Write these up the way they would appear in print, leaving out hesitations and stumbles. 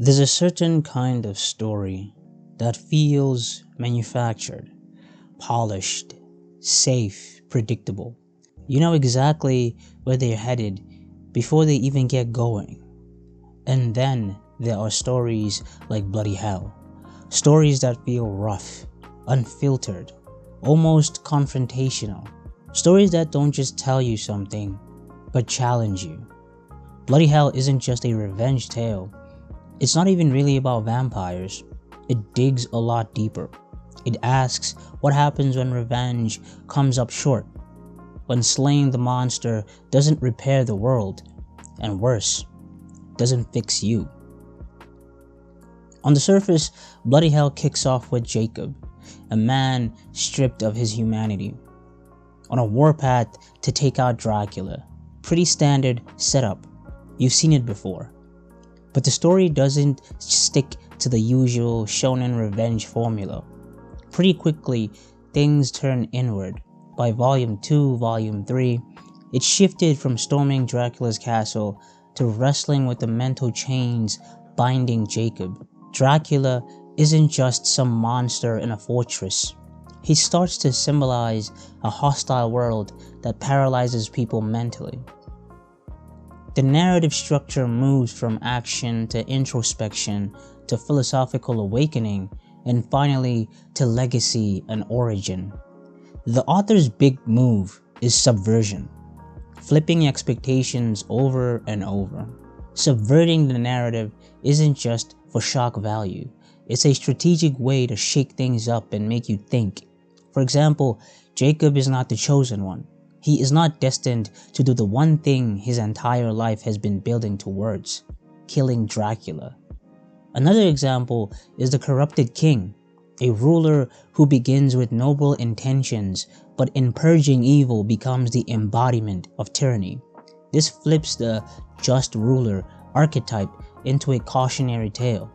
There's a certain kind of story that feels manufactured, polished, safe, predictable. You know exactly where they're headed before they even get going. And then there are stories like Bloody Hell. Stories that feel rough, unfiltered, almost confrontational. Stories that don't just tell you something, but challenge you. Bloody Hell isn't just a revenge tale. It's not even really about vampires. It digs a lot deeper. It asks what happens when revenge comes up short, when slaying the monster doesn't repair the world, and worse, doesn't fix you. On the surface, Bloody Hell kicks off with Jacob, a man stripped of his humanity, on a warpath to take out Dracula. Pretty standard setup. You've seen it before. But the story doesn't stick to the usual shonen revenge formula. Pretty quickly, things turn inward. By Volume 2, Volume 3, it shifted from storming Dracula's castle to wrestling with the mental chains binding Jacob. Dracula isn't just some monster in a fortress. He starts to symbolize a hostile world that paralyzes people mentally. The narrative structure moves from action to introspection to philosophical awakening and finally to legacy and origin. The author's big move is subversion, flipping expectations over and over. Subverting the narrative isn't just for shock value, it's a strategic way to shake things up and make you think. For example, Jacob is not the chosen one. He is not destined to do the one thing his entire life has been building towards, killing Dracula. Another example is the corrupted king, a ruler who begins with noble intentions but in purging evil becomes the embodiment of tyranny. This flips the just ruler archetype into a cautionary tale.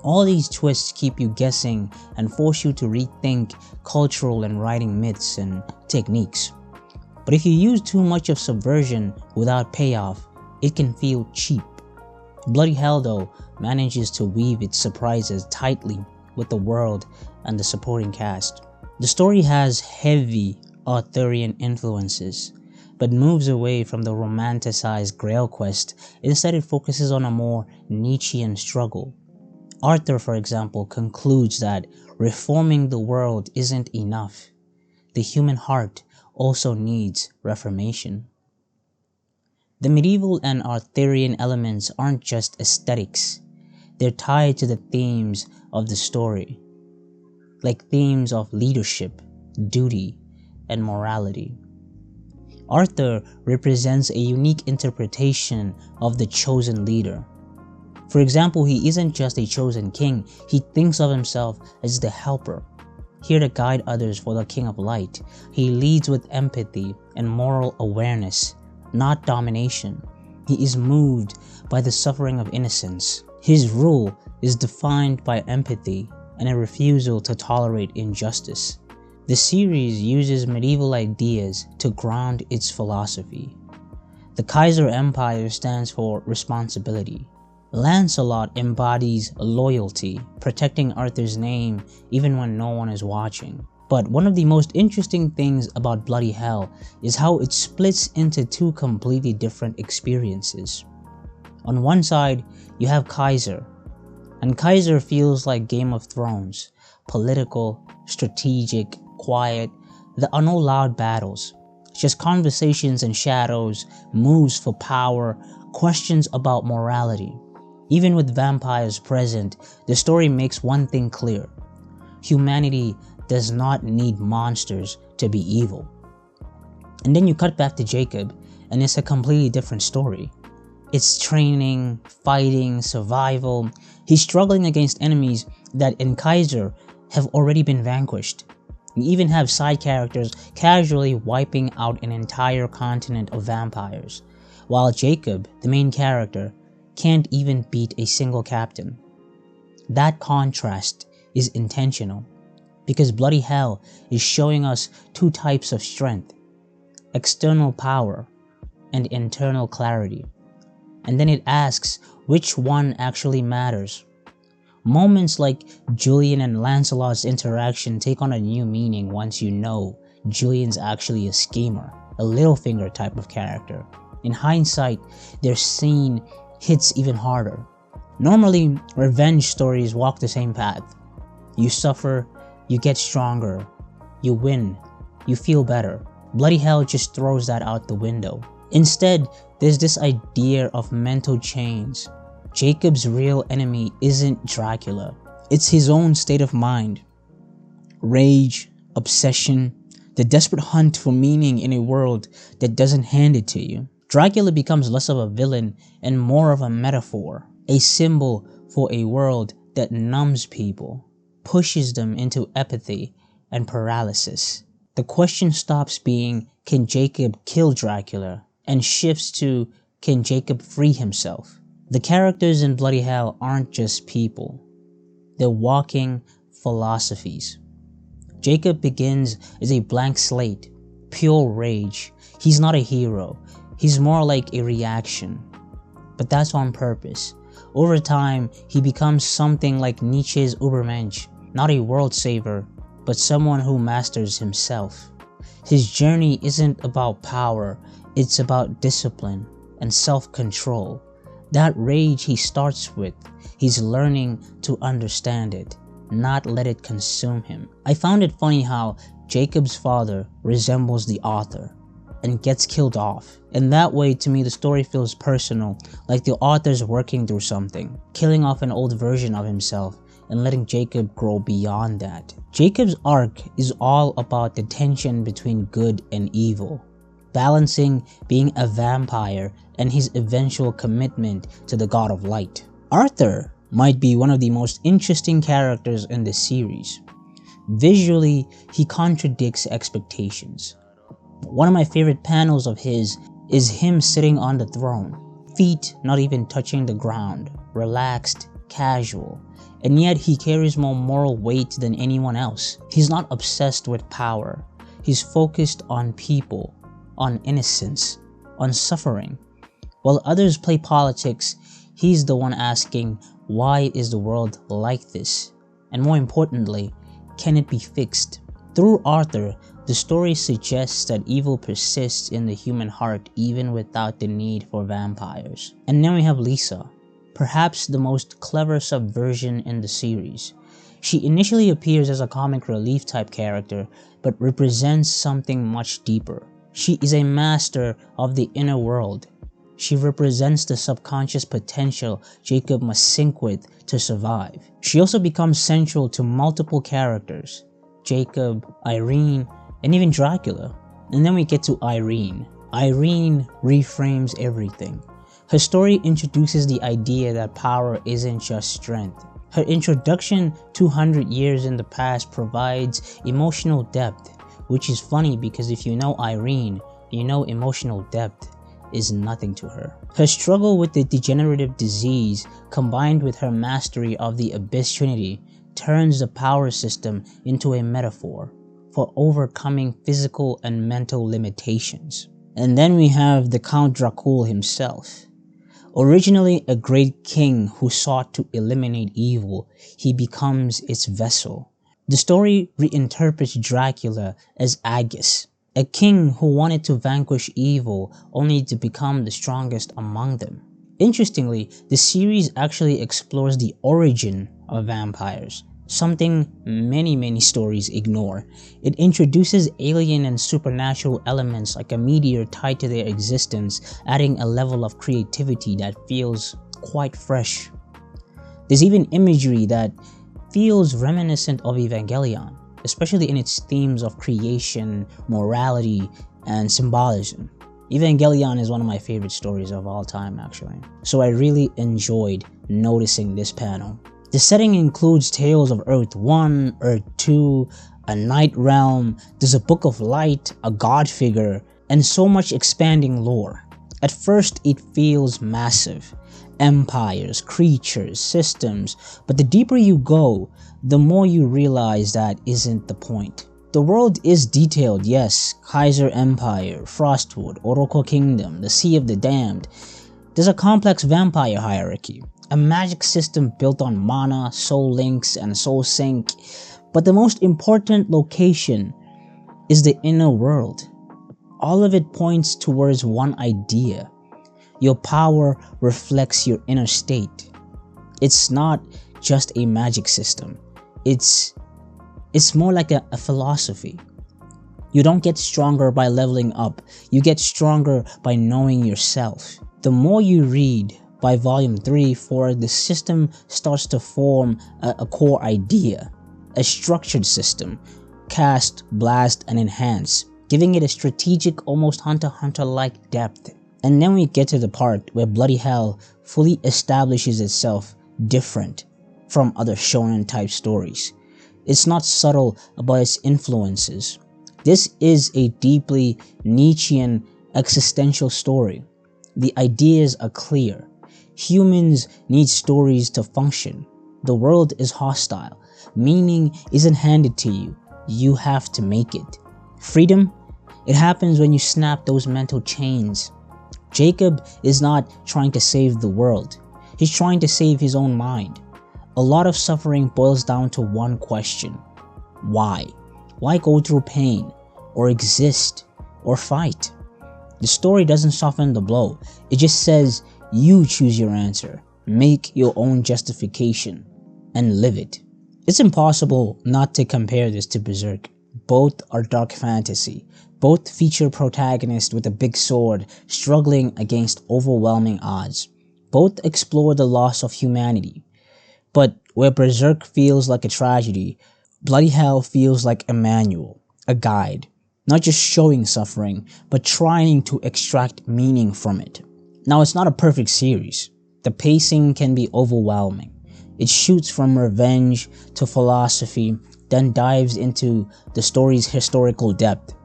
All these twists keep you guessing and force you to rethink cultural and writing myths and techniques. But if you use too much of subversion without payoff, it can feel cheap. Bloody Hell, though, manages to weave its surprises tightly with the world and the supporting cast. The story has heavy Arthurian influences, but moves away from the romanticized Grail quest. Instead, it focuses on a more Nietzschean struggle. Arthur, for example, concludes that reforming the world isn't enough. The human heart also needs reformation. The medieval and Arthurian elements aren't just aesthetics, they're tied to the themes of the story, like themes of leadership, duty, and morality. Arthur represents a unique interpretation of the chosen leader. For example, he isn't just a chosen king, he thinks of himself as the helper, here to guide others for the King of Light. He leads with empathy and moral awareness, not domination. He is moved by the suffering of innocence. His rule is defined by empathy and a refusal to tolerate injustice. The series uses medieval ideas to ground its philosophy. The Kaiser Empire stands for responsibility. Lancelot embodies loyalty, protecting Arthur's name even when no one is watching. But one of the most interesting things about Bloody Hell is how it splits into two completely different experiences. On one side, you have Kaiser, and Kaiser feels like Game of Thrones, political, strategic, quiet. There are no loud battles, just conversations and shadows, moves for power, questions about morality. Even with vampires present, the story makes one thing clear. Humanity does not need monsters to be evil. And then you cut back to Jacob, and it's a completely different story. It's training, fighting, survival. He's struggling against enemies that in Kaiser have already been vanquished. You even have side characters casually wiping out an entire continent of vampires, while Jacob, the main character, can't even beat a single captain. That contrast is intentional, because Bloody Hell is showing us two types of strength: external power and internal clarity. and then it asks which one actually matters. Moments like Julian and Lancelot's interaction take on a new meaning once you know Julian's actually a schemer, a Littlefinger type of character. In hindsight, their scene hits even harder. Normally, revenge stories walk the same path. You suffer, you get stronger, you win, you feel better. Bloody Hell just throws that out the window. Instead, there's this idea of mental chains. Jacob's real enemy isn't Dracula, it's his own state of mind. Rage, obsession, the desperate hunt for meaning in a world that doesn't hand it to you. Dracula becomes less of a villain and more of a metaphor, a symbol for a world that numbs people, pushes them into apathy and paralysis. The question stops being, can Jacob kill Dracula, and shifts to, can Jacob free himself? The characters in Bloody Hell aren't just people. They're walking philosophies. Jacob begins as a blank slate, pure rage. He's not a hero. He's more like a reaction. But that's on purpose. Over time, he becomes something like Nietzsche's Übermensch, not a world saver, but someone who masters himself. His journey isn't about power, it's about discipline and self-control. That rage he starts with, he's learning to understand it, not let it consume him. I found it funny how Jacob's father resembles the author and gets killed off. In that way, to me, the story feels personal, like the author's working through something, killing off an old version of himself and letting Jacob grow beyond that. Jacob's arc is all about the tension between good and evil, balancing being a vampire and his eventual commitment to the god of light. Arthur might be one of the most interesting characters in this series. Visually, he contradicts expectations. One of my favorite panels of his is him sitting on the throne, feet not even touching the ground, relaxed, casual, and yet he carries more moral weight than anyone else. He's not obsessed with power. He's focused on people, on innocence, on suffering. While others play politics, he's the one asking, why is the world like this? And more importantly, can it be fixed? Through Arthur, the story suggests that evil persists in the human heart even without the need for vampires. And then we have Lisa, perhaps the most clever subversion in the series. She initially appears as a comic relief type character, but represents something much deeper. She is a master of the inner world. She represents the subconscious potential Jacob must sync with to survive. She also becomes central to multiple characters, Jacob, Irene, and even Dracula. And then we get to Irene. Irene reframes everything. Her story introduces the idea that power isn't just strength. Her introduction 200 years in the past provides emotional depth, which is funny because if you know Irene, you know emotional depth is nothing to her. Her struggle with the degenerative disease combined with her mastery of the Abyss Trinity turns the power system into a metaphor for overcoming physical and mental limitations. And then we have the Count Dracul himself. Originally a great king who sought to eliminate evil, he becomes its vessel. The story reinterprets Dracula as Agus, a king who wanted to vanquish evil only to become the strongest among them. Interestingly, the series actually explores the origin of vampires, something many stories ignore. It introduces alien and supernatural elements like a meteor tied to their existence, adding a level of creativity that feels quite fresh. There's even imagery that feels reminiscent of Evangelion, especially in its themes of creation, morality, and symbolism. Evangelion is one of my favorite stories of all time, actually. So I really enjoyed noticing this panel. The setting includes tales of Earth 1, Earth 2, a night realm, there's a book of light, a god figure, and so much expanding lore. At first, it feels massive. Empires, creatures, systems, but the deeper you go, the more you realize that isn't the point. The world is detailed, yes, Kaiser Empire, Frostwood, Oroco Kingdom, the Sea of the Damned, There's a complex vampire hierarchy, a magic system built on mana, soul links, and soul sync, but the most important location is the inner world. All of it points towards one idea. Your power reflects your inner state. It's not just a magic system. It's more like a philosophy. You don't get stronger by leveling up. You get stronger by knowing yourself. The more you read, by volume 3, 4, the system starts to form a core idea, a structured system, cast, blast, and enhance, giving it a strategic, almost Hunter x Hunter-like depth. And then we get to the part where Bloody Hell fully establishes itself different from other shonen type stories. It's not subtle about its influences. This is a deeply Nietzschean existential story. The ideas are clear. Humans need stories to function. The world is hostile. Meaning isn't handed to you. You have to make it. Freedom? It happens when you snap those mental chains. Jacob is not trying to save the world. He's trying to save his own mind. A lot of suffering boils down to one question. Why? Why go through pain? Or exist? Or fight? The story doesn't soften the blow. It just says, you choose your answer. Make your own justification. And live it. It's impossible not to compare this to Berserk. Both are dark fantasy. Both feature protagonists with a big sword struggling against overwhelming odds. Both explore the loss of humanity. But where Berserk feels like a tragedy, Bloody Hell feels like a manual, a guide. Not just showing suffering, but trying to extract meaning from it. Now, it's not a perfect series. The pacing can be overwhelming. It shoots from revenge to philosophy, then dives into the story's historical depth.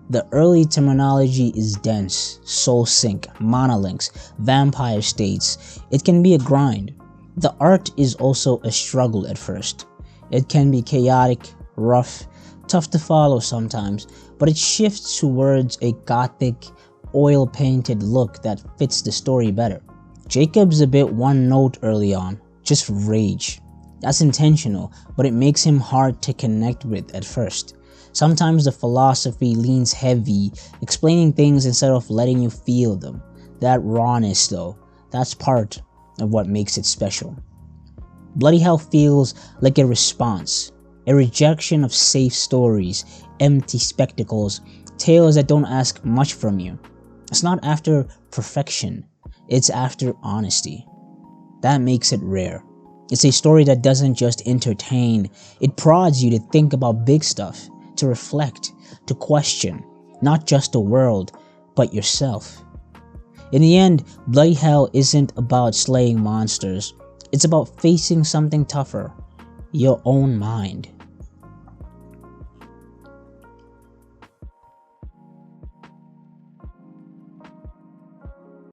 The early terminology is dense, soul sync, mana links, vampire states. It can be a grind. The art is also a struggle at first. It can be chaotic, rough, tough to follow sometimes, but it shifts towards a gothic, oil-painted look that fits the story better. Jacob's a bit one note early on, just rage. That's intentional, but it makes him hard to connect with at first. Sometimes the philosophy leans heavy, explaining things instead of letting you feel them. That rawness though, that's part of what makes it special. Bloody Hell feels like a response, a rejection of safe stories, empty spectacles, tales that don't ask much from you. It's not after perfection, it's after honesty. That makes it rare. It's a story that doesn't just entertain, it prods you to think about big stuff, to reflect, to question, not just the world, but yourself. In the end, Bloody Hell isn't about slaying monsters, it's about facing something tougher, your own mind.